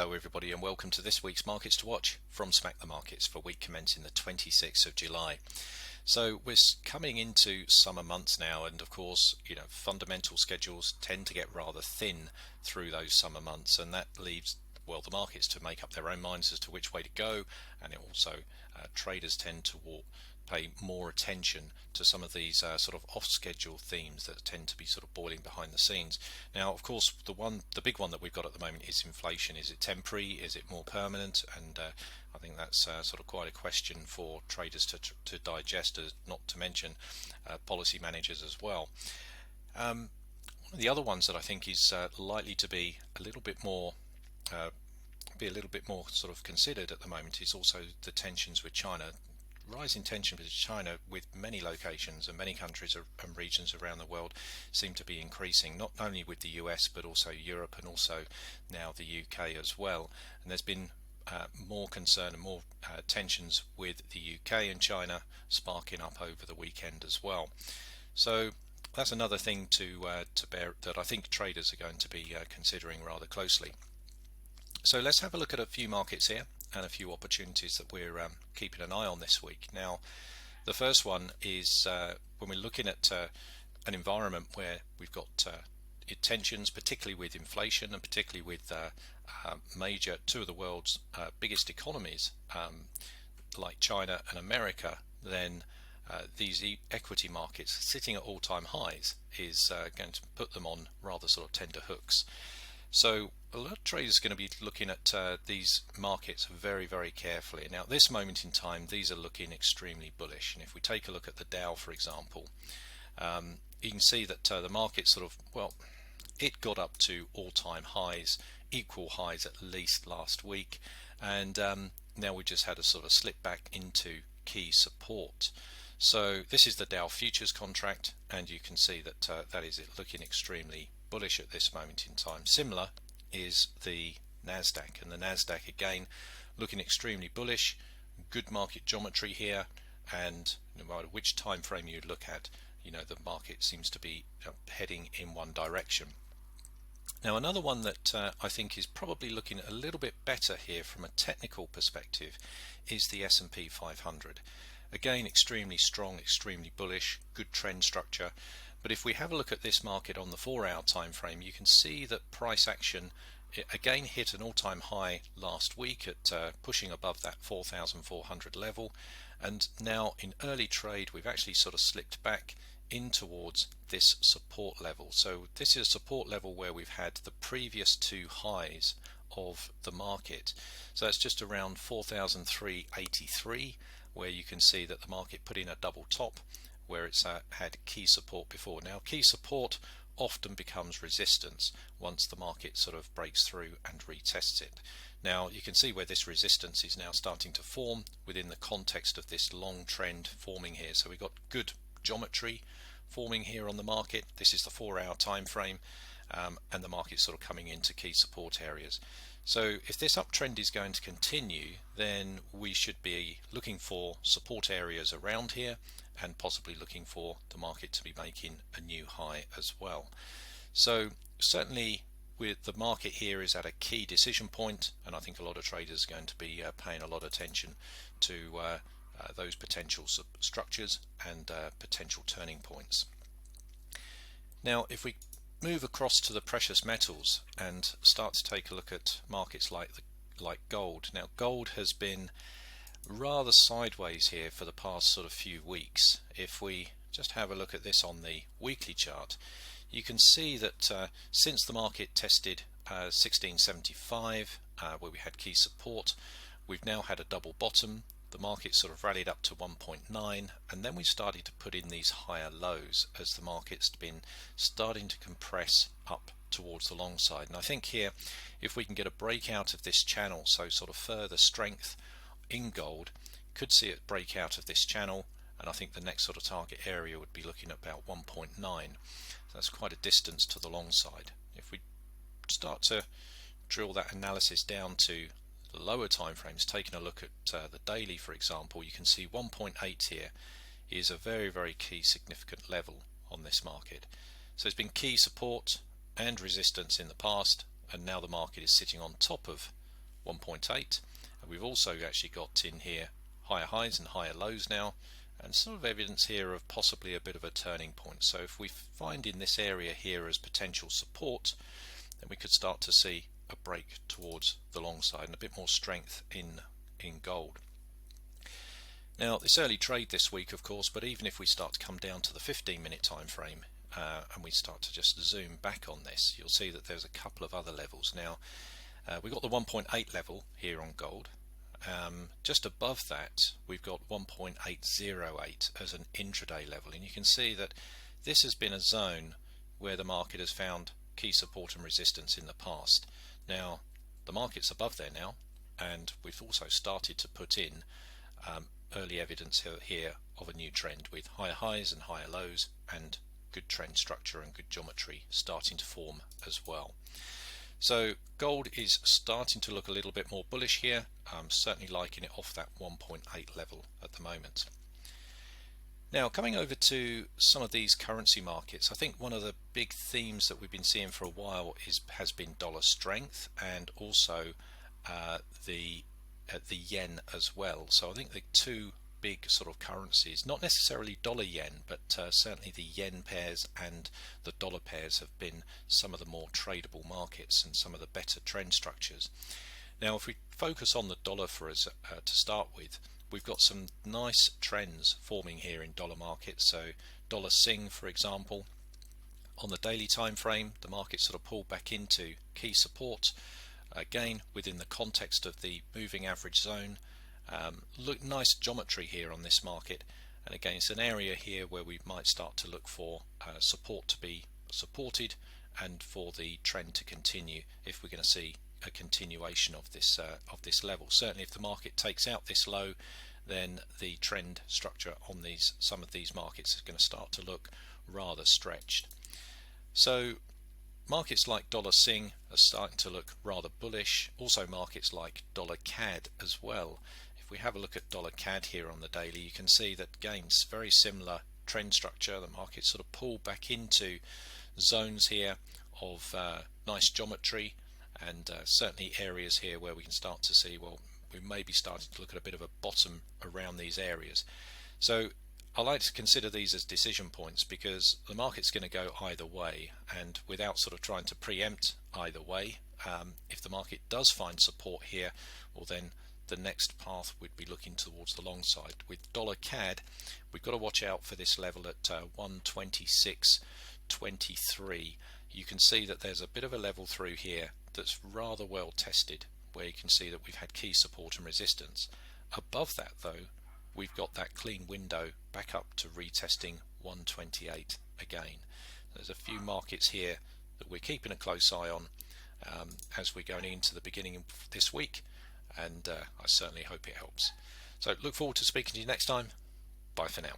Hello everybody and welcome to this week's Markets to Watch from Smack the Markets for week commencing the 26th of July. So we're coming into summer months now, and of course, fundamental schedules tend to get rather thin through those summer months, and that leaves, well, the markets to make up their own minds as to which way to go, and it also traders tend to pay more attention to some of these sort of off-schedule themes that tend to be sort of boiling behind the scenes. Now, of course, the big one that we've got at the moment is inflation. Is it temporary? Is it more permanent? And I think that's sort of quite a question for traders to digest, not to mention policy managers as well. One of the other ones that I think is likely to be a little bit more sort of considered at the moment is also the tensions with China. Rising tension with China, with many locations and many countries and regions around the world, seem to be increasing, not only with the US but also Europe and also now the UK as well. And there's been more concern and more tensions with the UK and China sparking up over the weekend as well. So that's another thing to bear, that I think traders are going to be considering rather closely. So let's have a look at a few markets here and a few opportunities that we're keeping an eye on this week. Now, the first one is when we're looking at an environment where we've got tensions, particularly with inflation and particularly with two of the world's biggest economies, like China and America, then these equity markets sitting at all-time highs is going to put them on rather sort of tender hooks. So a lot of traders are going to be looking at these markets very, very carefully. Now, at this moment in time, these are looking extremely bullish. And if we take a look at the Dow, for example, you can see that the market sort of, well, it got up to all-time highs, equal highs at least last week. And now we just had a sort of slip back into key support. So this is the Dow futures contract, and you can see that that is it looking extremely bullish at this moment in time. Similar is the Nasdaq, and the Nasdaq again looking extremely bullish. Good market geometry here, and no matter which time frame you look at, the market seems to be heading in one direction. Now, another one that I think is probably looking a little bit better here from a technical perspective is the S&P 500. Again, extremely strong, extremely bullish, good trend structure. But if we have a look at this market on the 4-hour time frame, you can see that price action again hit an all-time high last week at pushing above that 4,400 level, and now in early trade we've actually sort of slipped back in towards this support level. So this is a support level where we've had the previous two highs of the market. So that's just around 4,383, where you can see that the market put in a double top where it's had key support before. Now, key support often becomes resistance once the market sort of breaks through and retests it. Now, you can see where this resistance is now starting to form within the context of this long trend forming here. So we've got good geometry forming here on the market. This is the 4-hour time frame, and the market's sort of coming into key support areas. So if this uptrend is going to continue, then we should be looking for support areas around here, and possibly looking for the market to be making a new high as well. So certainly with the market here is at a key decision point, and I think a lot of traders are going to be paying a lot of attention to those potential structures and potential turning points. Now, if we move across to the precious metals and start to take a look at markets like gold. Now, gold has been rather sideways here for the past sort of few weeks. If we just have a look at this on the weekly chart, you can see that since the market tested 1675, where we had key support, we've now had a double bottom. The market sort of rallied up to 1.9, and then we started to put in these higher lows as the market's been starting to compress up towards the long side. And I think here, if we can get a breakout of this channel, so sort of further strength in gold, could see it break out of this channel, and I think the next sort of target area would be looking at about 1.9. So that's quite a distance to the long side. If we start to drill that analysis down to the lower time frames, taking a look at the daily, for example, you can see 1.8 here is a very, very key significant level on this market. So it's been key support and resistance in the past, and now the market is sitting on top of 1.8, and we've also actually got in here higher highs and higher lows now, and sort of evidence here of possibly a bit of a turning point. So if we find in this area here as potential support, then we could start to see a break towards the long side and a bit more strength in gold. Now, this early trade this week, of course, but even if we start to come down to the 15-minute time frame and we start to just zoom back on this, you'll see that there's a couple of other levels. Now, we've got the 1.8 level here on gold. Just above that, we've got 1.808 as an intraday level, and you can see that this has been a zone where the market has found key support and resistance in the past. Now, the market's above there now, and we've also started to put in early evidence here of a new trend with higher highs and higher lows, and good trend structure and good geometry starting to form as well. So gold is starting to look a little bit more bullish here. I'm certainly liking it off that 1.8 level at the moment. Now, coming over to some of these currency markets, I think one of the big themes that we've been seeing for a while has been dollar strength, and also the yen as well. So I think the two big sort of currencies, not necessarily dollar yen, but certainly the yen pairs and the dollar pairs have been some of the more tradable markets and some of the better trend structures. Now, if we focus on the dollar for us to start with, we've got some nice trends forming here in dollar markets. So dollar Sing, for example, on the daily time frame, the market sort of pulled back into key support, again within the context of the moving average zone. Look, nice geometry here on this market, and again it's an area here where we might start to look for support to be supported and for the trend to continue if we're going to see a continuation of this level. Certainly if the market takes out this low, then the trend structure on some of these markets is going to start to look rather stretched. So markets like dollar Sing are starting to look rather bullish. Also markets like dollar CAD as well. If we have a look at dollar CAD here on the daily, you can see that again very similar trend structure. The market sort of pulled back into zones here of nice geometry, and certainly areas here where we can start to see, well, we may be starting to look at a bit of a bottom around these areas. So I like to consider these as decision points, because the market's going to go either way, and without sort of trying to preempt either way, if the market does find support here, well then the next path would be looking towards the long side. With dollar CAD, we've got to watch out for this level at 126.23. You can see that there's a bit of a level through here that's rather well tested, where you can see that we've had key support and resistance. Above that though, we've got that clean window back up to retesting 128 again. There's a few markets here that we're keeping a close eye on as we're going into the beginning of this week, and I certainly hope it helps. So look forward to speaking to you next time. Bye for now.